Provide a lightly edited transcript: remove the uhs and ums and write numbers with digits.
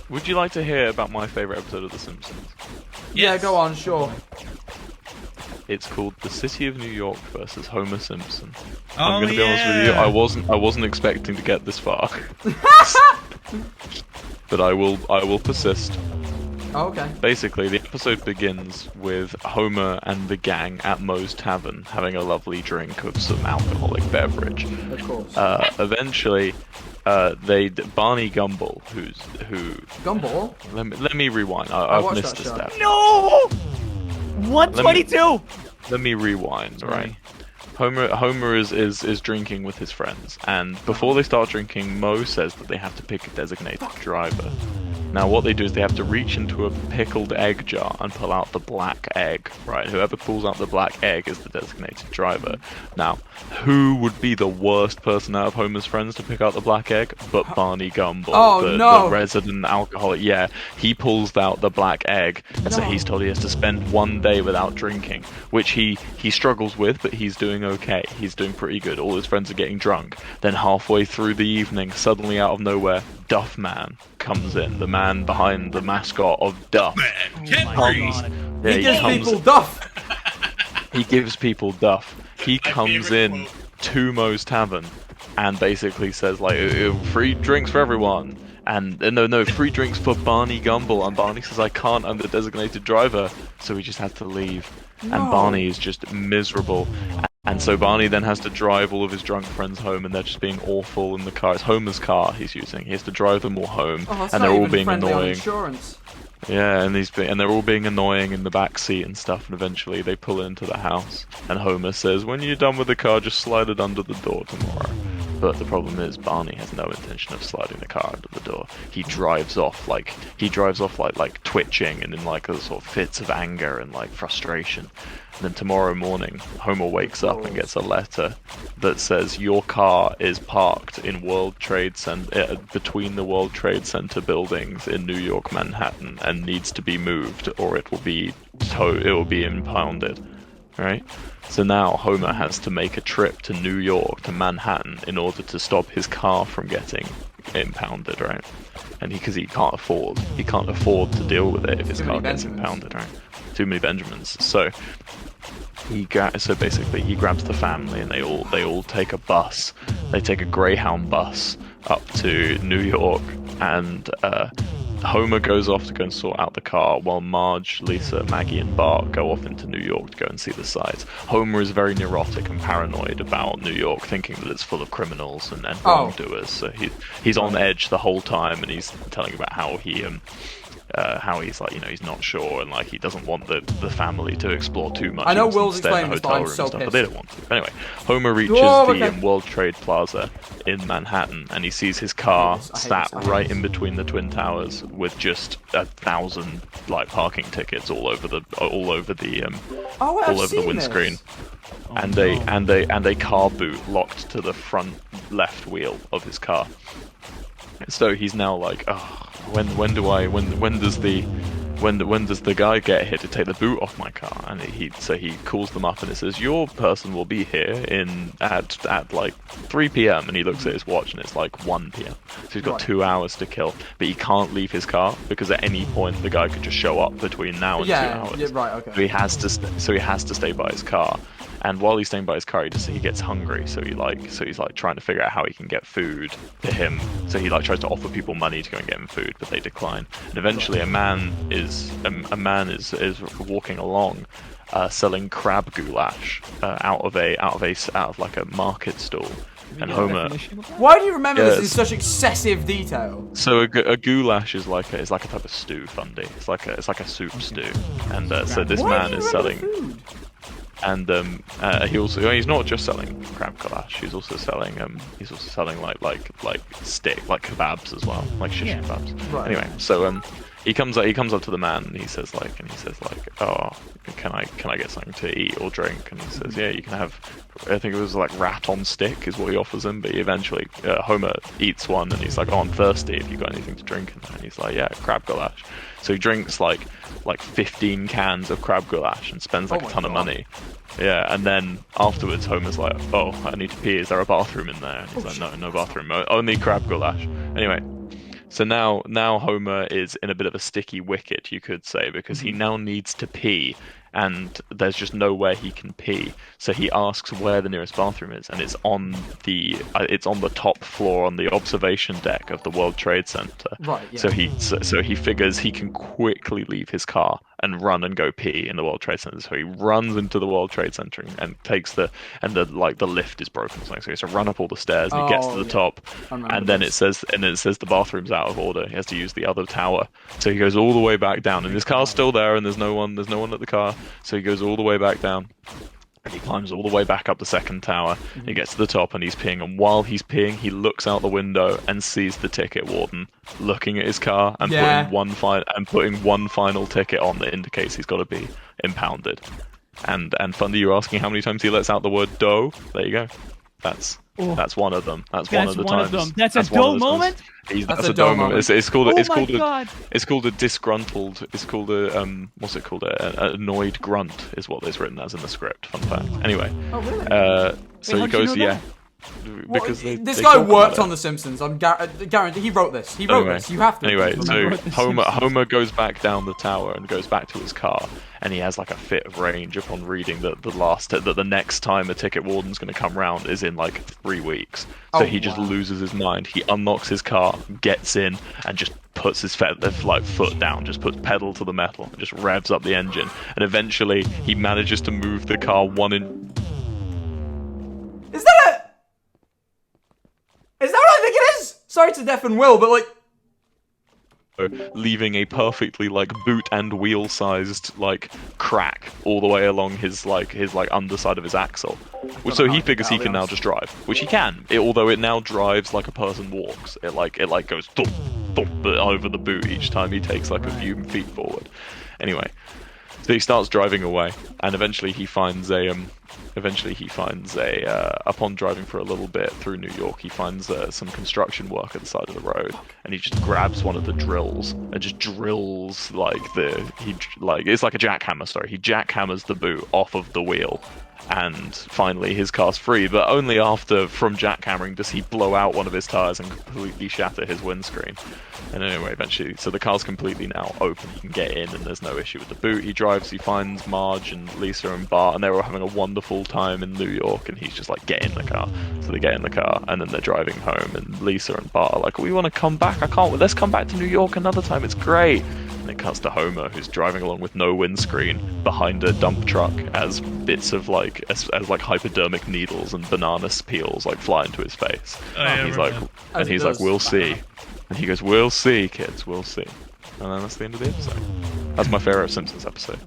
Would you like to hear about my favorite episode of The Simpsons? Yeah, go on, sure. It's called The City of New York versus Homer Simpson. Oh, I'm gonna be honest with you, I wasn't expecting to get this far. But I will persist. Oh, okay. Basically, the episode begins with Homer and the gang at Moe's Tavern having a lovely drink of some alcoholic beverage. Of course. Eventually, Barney Gumble, who. Gumball? Let me rewind. I've watched missed that a show. step. No! 122. Let me rewind, right? Homer is drinking with his friends, and before they start drinking, Moe says that they have to pick a designated driver. Now, what they do is they have to reach into a pickled egg jar and pull out the black egg, right? Whoever pulls out the black egg is the designated driver. Now, who would be the worst person out of Homer's friends to pick out the black egg but Barney Gumble, the resident alcoholic? Yeah, he pulls out the black egg, and so he's told he has to spend 1 day without drinking, which he struggles with, but he's doing okay. He's doing pretty good. All his friends are getting drunk. Then halfway through the evening, suddenly out of nowhere, Duff Man comes in, the man behind the mascot of Duff. He gives people Duff! He gives people Duff. He comes in to Moe's Tavern and basically says, like, free drinks for everyone. And no, free drinks for Barney Gumble. And Barney says, I can't, I'm the designated driver. So he just has to leave. No. And Barney is just miserable. And so Barney then has to drive all of his drunk friends home, and they're just being awful in the car. It's Homer's car he's using. He has to drive them all home, and they're all being annoying. Yeah, and they're all being annoying in the back seat and stuff. And eventually they pull into the house, and Homer says, "When you're done with the car, just slide it under the door tomorrow." But the problem is Barney has no intention of sliding the car under the door. He drives off like twitching and in like a sort of fits of anger and like frustration. And then tomorrow morning, Homer wakes up and gets a letter that says your car is parked in between the World Trade Center buildings in New York, Manhattan, and needs to be moved, or it will be impounded. Right? So now Homer has to make a trip to New York, to Manhattan, in order to stop his car from getting impounded, right? And because he can't afford to deal with it if his car gets impounded, right? Too many Benjamins. So basically he grabs the family and they all take a bus. They take a Greyhound bus up to New York, and Homer goes off to go and sort out the car while Marge, Lisa, Maggie, and Bart go off into New York to go and see the sights. Homer is very neurotic and paranoid about New York, thinking that it's full of criminals and wrongdoers. So he's on edge the whole time, and he's telling about how he's like, he's not sure, and like he doesn't want the family to explore too much. I know Will's explaining this, but I'm so pissed. But they don't want to. Anyway, Homer reaches the World Trade Plaza in Manhattan, and he sees his car sat right in between the Twin Towers with just 1,000 like parking tickets all over the windscreen. And a car boot locked to the front left wheel of his car. So he's now like, when does the guy get here to take the boot off my car? And he calls them up and it says, your person will be here at like 3 p.m. and he looks at his watch and it's like 1 p.m. So he's got 2 hours to kill, but he can't leave his car because at any point the guy could just show up between now and 2 hours. Yeah, right, okay. So he has to stay by his car. And while he's staying by his car, he gets hungry. So he's trying to figure out how he can get food to him. So he tries to offer people money to go and get him food, but they decline. And eventually, a man is walking along, selling crab goulash out of like a market stall. And Homer. Why do you remember this in such excessive detail? So a goulash is like a type of stew, Fundy. It's like a soup stew. And so this man is selling. Food? And he's not just selling crab goulash. He's also selling like kebabs as well, like shish kebabs. Right. Anyway, so he comes up to the man and he says like, oh, can I get something to eat or drink? And he says, yeah, you can have. I think it was like rat on stick is what he offers him. But eventually Homer eats one and he's like, oh, I'm thirsty. Have you got anything to drink? And he's like, yeah, crab goulash. So he drinks like 15 cans of crab goulash and spends like a ton of money. Yeah, and then afterwards Homer's like, oh, I need to pee. Is there a bathroom in there? And he's like, no bathroom. Only crab goulash. Anyway, So now Homer is in a bit of a sticky wicket, you could say, because he now needs to pee, and there's just nowhere he can pee. So he asks where the nearest bathroom is, and it's on the top floor on the observation deck of the World Trade Center. Right. Yeah. So he figures he can quickly leave his car and run and go pee in the World Trade Center. So he runs into the World Trade Center and takes the lift is broken. So he has to run up all the stairs and he gets to the top, and then it says the bathroom's out of order. He has to use the other tower. So he goes all the way back down, and his car's still there, and there's no one at the car. So he goes all the way back down. And he climbs all the way back up the second tower. He gets to the top and he's peeing. And while he's peeing, he looks out the window and sees the ticket warden looking at his car and putting one final ticket on that indicates he's got to be impounded. And Fundy, you're asking how many times he lets out the word "dough." There you go. That's one of them. That's one of the times. That's a dough moment. That's a dough moment. It's called a disgruntled. It's called a what's it called? An annoyed grunt is what it's written as in the script. Fun fact. Anyway. Oh really? So he goes, yeah. Because this guy worked on The Simpsons. I'm guaranteed he wrote this. He wrote this. You have to. Anyway, so Homer goes back down the tower and goes back to his car, and he has like a fit of rage upon reading that the next time a ticket warden's going to come round is in like 3 weeks. So he just loses his mind. He unlocks his car, gets in, and just puts his foot down, just puts pedal to the metal, and just revs up the engine, and eventually he manages to move the car 1 inch. Is that what I think it is? Sorry to deafen Will, but like, leaving a perfectly like boot and wheel sized like crack all the way along his underside of his axle. So he figures he can now just drive, which he can. Although it now drives like a person walks. It goes thump, thump over the boot each time he takes like a few feet forward. Anyway, so he starts driving away, and eventually he finds upon driving for a little bit through New York, he finds some construction work at the side of the road, and he just grabs one of the drills and just drills it's like a jackhammer. Sorry, he jackhammers the boot off of the wheel, and finally his car's free. But only after, from jackhammering, does he blow out one of his tires and completely shatter his windscreen. And anyway, eventually, so the car's completely now open. He can get in, and there's no issue with the boot. He drives. He finds Marge and Lisa and Bart, and they were having a wonderful time in New York. And he's just like, get in the car. So they get in the car, and then they're driving home. And Lisa and Bart are like, we want to come back. Let's come back to New York another time. It's great. And it cuts to Homer, who's driving along with no windscreen behind a dump truck as bits of as hypodermic needles and banana peels like fly into his face. And he's like, we'll see. And he goes, we'll see, kids, we'll see. And then that's the end of the episode. That's my favorite Simpsons episode.